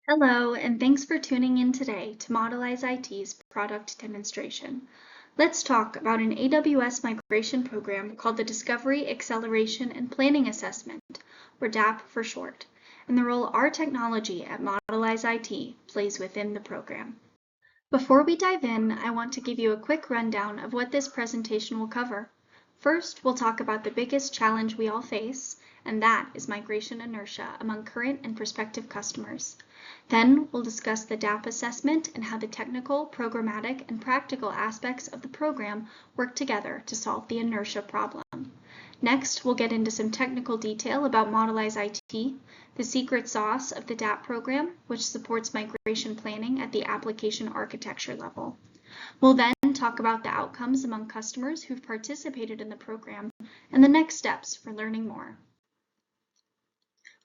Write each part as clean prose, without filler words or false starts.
Hello, and thanks for tuning in today to modelizeIT's product demonstration. Let's talk about an AWS migration program called the Discovery, Acceleration, and Planning Assessment, or DAP for short, and the role our technology at modelizeIT plays within the program. Before we dive in, I want to give you a quick rundown of what this presentation will cover. First, we'll talk about the biggest challenge we all face, and that is migration inertia among current and prospective customers. Then we'll discuss the DAP assessment and how the technical, programmatic, and practical aspects of the program work together to solve the inertia problem. Next, we'll get into some technical detail about modelizeIT, the secret sauce of the DAP program, which supports migration planning at the application architecture level. We'll then talk about the outcomes among customers who've participated in the program and the next steps for learning more.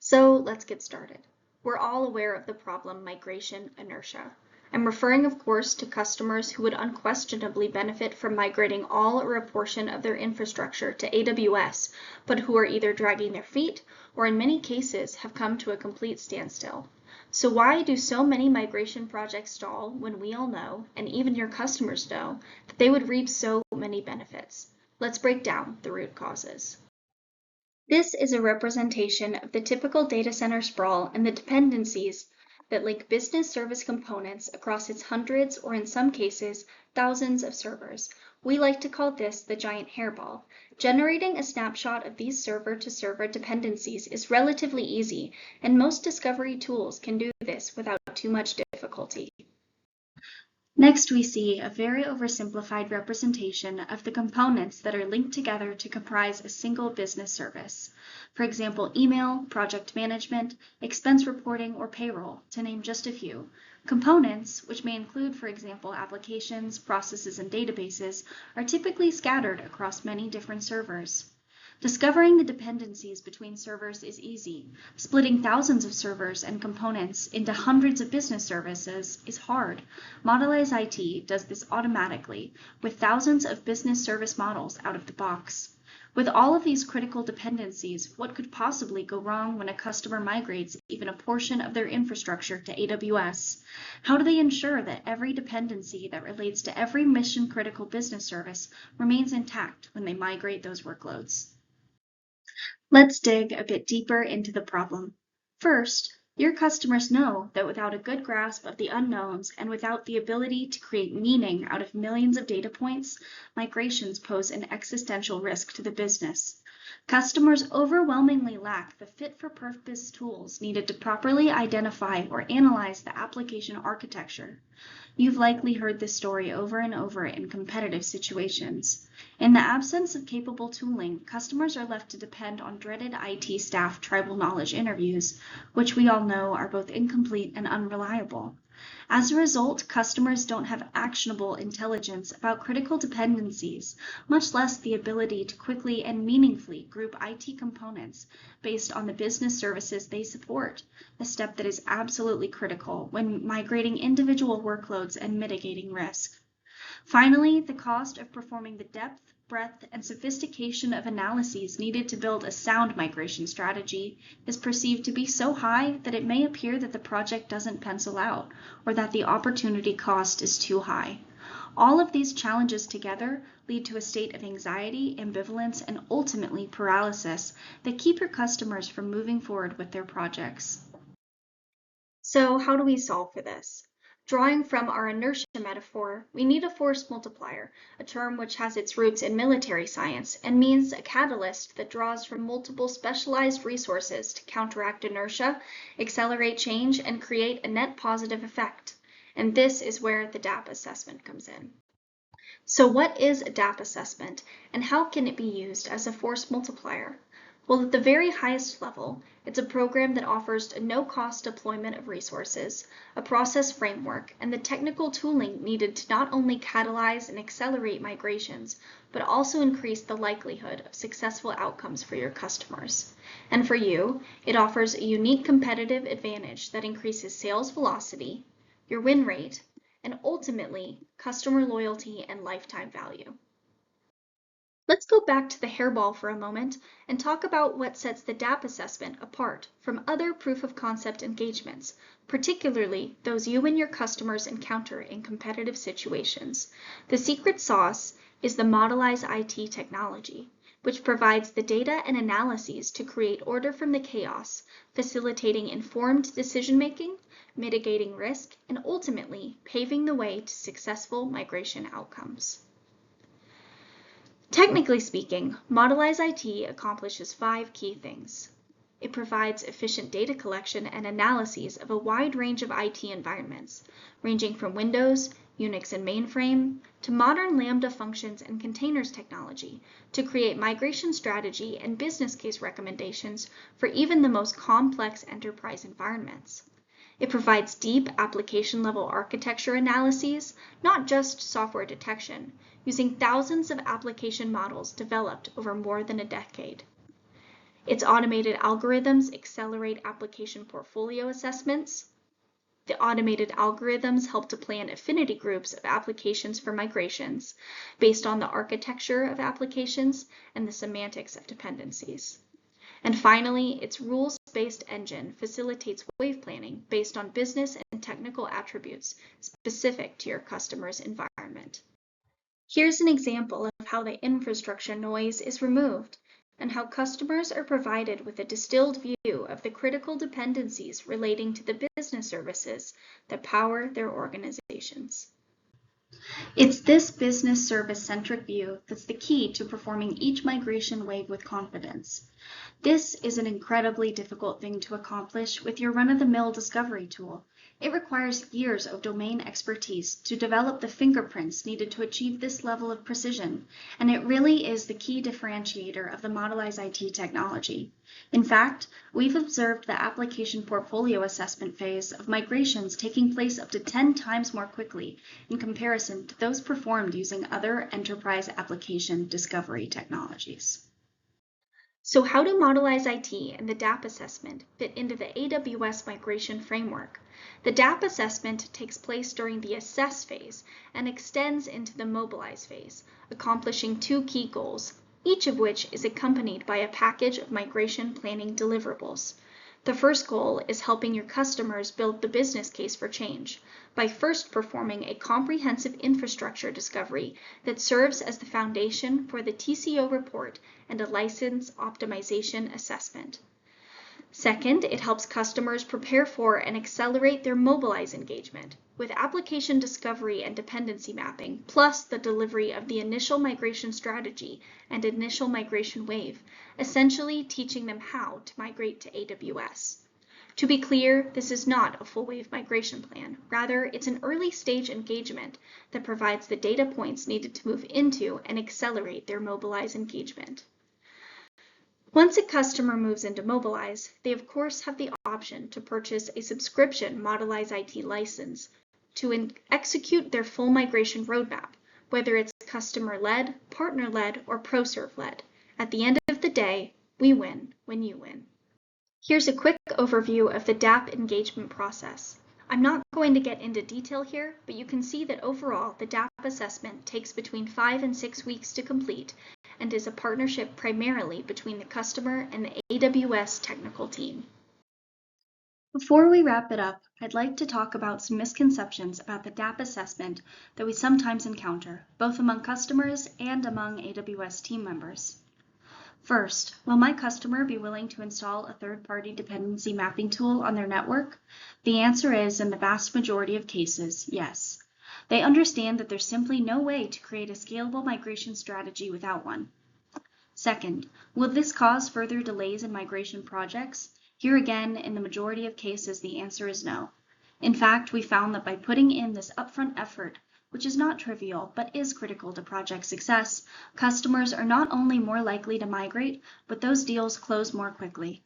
So let's get started. We're all aware of the problem migration inertia. I'm referring, of course, to customers who would unquestionably benefit from migrating all or a portion of their infrastructure to AWS, but who are either dragging their feet or in many cases have come to a complete standstill. So why do so many migration projects stall when we all know, and even your customers know, that they would reap so many benefits? Let's break down the root causes. This is a representation of the typical data center sprawl and the dependencies that link business service components across its hundreds, or in some cases, thousands of servers. We like to call this the giant hairball. Generating a snapshot of these server-to-server dependencies is relatively easy, and most discovery tools can do this without too much difficulty. Next, we see a very oversimplified representation of the components that are linked together to comprise a single business service. For example, email, project management, expense reporting, or payroll, to name just a few. Components, which may include, for example, applications, processes, and databases, are typically scattered across many different servers. Discovering the dependencies between servers is easy. Splitting thousands of servers and components into hundreds of business services is hard. modelizeIT does this automatically, with thousands of business service models out of the box. With all of these critical dependencies, what could possibly go wrong when a customer migrates even a portion of their infrastructure to AWS? How do they ensure that every dependency that relates to every mission-critical business service remains intact when they migrate those workloads? Let's dig a bit deeper into the problem. First, your customers know that without a good grasp of the unknowns and without the ability to create meaning out of millions of data points, migrations pose an existential risk to the business. Customers overwhelmingly lack the fit-for-purpose tools needed to properly identify or analyze the application architecture. You've likely heard this story over and over in competitive situations. In the absence of capable tooling, customers are left to depend on dreaded IT staff tribal knowledge interviews, which we all know are both incomplete and unreliable. As a result, customers don't have actionable intelligence about critical dependencies, much less the ability to quickly and meaningfully group IT components based on the business services they support, a step that is absolutely critical when migrating individual workloads and mitigating risk. Finally, the cost of performing the depth, breadth, and sophistication of analyses needed to build a sound migration strategy is perceived to be so high that it may appear that the project doesn't pencil out, or that the opportunity cost is too high. All of these challenges together lead to a state of anxiety, ambivalence, and ultimately paralysis that keep your customers from moving forward with their projects. So how do we solve for this? Drawing from our inertia metaphor, we need a force multiplier, a term which has its roots in military science and means a catalyst that draws from multiple specialized resources to counteract inertia, accelerate change, and create a net positive effect. And this is where the DAP assessment comes in. So what is a DAP assessment, and how can it be used as a force multiplier? Well, at the very highest level, it's a program that offers a no-cost deployment of resources, a process framework, and the technical tooling needed to not only catalyze and accelerate migrations, but also increase the likelihood of successful outcomes for your customers. And for you, it offers a unique competitive advantage that increases sales velocity, your win rate, and ultimately, customer loyalty and lifetime value. Let's go back to the hairball for a moment and talk about what sets the DAP assessment apart from other proof of concept engagements, particularly those you and your customers encounter in competitive situations. The secret sauce is the modelizeIT technology, which provides the data and analyses to create order from the chaos, facilitating informed decision-making, mitigating risk, and ultimately paving the way to successful migration outcomes. Technically speaking, modelizeIT accomplishes 5 key things. It provides efficient data collection and analyses of a wide range of IT environments, ranging from Windows, Unix and mainframe, to modern Lambda functions and containers technology, to create migration strategy and business case recommendations for even the most complex enterprise environments. It provides deep application-level architecture analyses, not just software detection, using thousands of application models developed over more than a decade. Its automated algorithms accelerate application portfolio assessments. The automated algorithms help to plan affinity groups of applications for migrations based on the architecture of applications and the semantics of dependencies. And finally, its rules-based engine facilitates wave planning based on business and technical attributes specific to your customer's environment. Here's an example of how the infrastructure noise is removed and how customers are provided with a distilled view of the critical dependencies relating to the business services that power their organizations. It's this business service-centric view that's the key to performing each migration wave with confidence. This is an incredibly difficult thing to accomplish with your run-of-the-mill discovery tool. It requires years of domain expertise to develop the fingerprints needed to achieve this level of precision, and it really is the key differentiator of the modelizeIT technology. In fact, we've observed the application portfolio assessment phase of migrations taking place up to 10 times more quickly in comparison to those performed using other enterprise application discovery technologies. So how do modelizeIT and the DAP assessment fit into the AWS migration framework? The DAP assessment takes place during the assess phase and extends into the mobilize phase, accomplishing 2 key goals, each of which is accompanied by a package of migration planning deliverables. The first goal is helping your customers build the business case for change by first performing a comprehensive infrastructure discovery that serves as the foundation for the TCO report and a license optimization assessment. Second, it helps customers prepare for and accelerate their mobilize engagement with application discovery and dependency mapping, plus the delivery of the initial migration strategy and initial migration wave, essentially teaching them how to migrate to AWS. To be clear, this is not a full wave migration plan. Rather, it's an early stage engagement that provides the data points needed to move into and accelerate their mobilize engagement. Once a customer moves into mobilize, they of course have the option to purchase a subscription modelizeIT license to execute their full migration roadmap, whether it's customer-led, partner-led, or ProServe-led. At the end of the day, we win when you win. Here's a quick overview of the DAP engagement process. I'm not going to get into detail here, but you can see that overall the DAP assessment takes between 5 and 6 weeks to complete and is a partnership primarily between the customer and the AWS technical team. Before we wrap it up, I'd like to talk about some misconceptions about the DAP assessment that we sometimes encounter, both among customers and among AWS team members. First, will my customer be willing to install a third-party dependency mapping tool on their network? The answer is, in the vast majority of cases, yes. They understand that there's simply no way to create a scalable migration strategy without one. Second, will this cause further delays in migration projects? Here again, in the majority of cases, the answer is no. In fact, we found that by putting in this upfront effort, which is not trivial but is critical to project success, customers are not only more likely to migrate, but those deals close more quickly.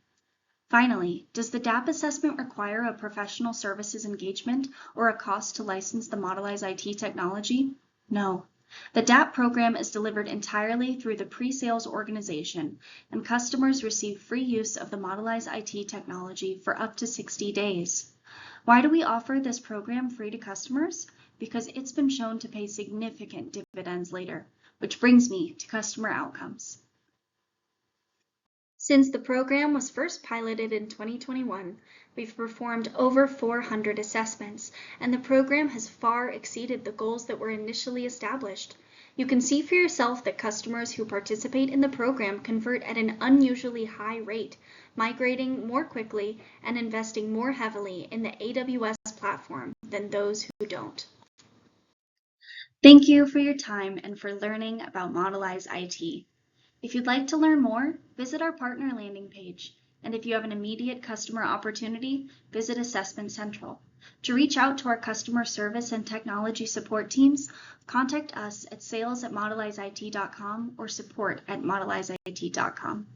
Finally, does the DAP assessment require a professional services engagement or a cost to license the modelizeIT technology? No. The DAP program is delivered entirely through the pre-sales organization, and customers receive free use of the modelizeIT technology for up to 60 days. Why do we offer this program free to customers? Because it's been shown to pay significant dividends later. which brings me to customer outcomes. Since the program was first piloted in 2021, we've performed over 400 assessments, and the program has far exceeded the goals that were initially established. You can see for yourself that customers who participate in the program convert at an unusually high rate, migrating more quickly and investing more heavily in the AWS platform than those who don't. Thank you for your time and for learning about modelizeIT. If you'd like to learn more, visit our partner landing page. And if you have an immediate customer opportunity, visit Assessment Central. To reach out to our customer service and technology support teams, contact us at sales@modelizeIT.com or support@modelizeIT.com.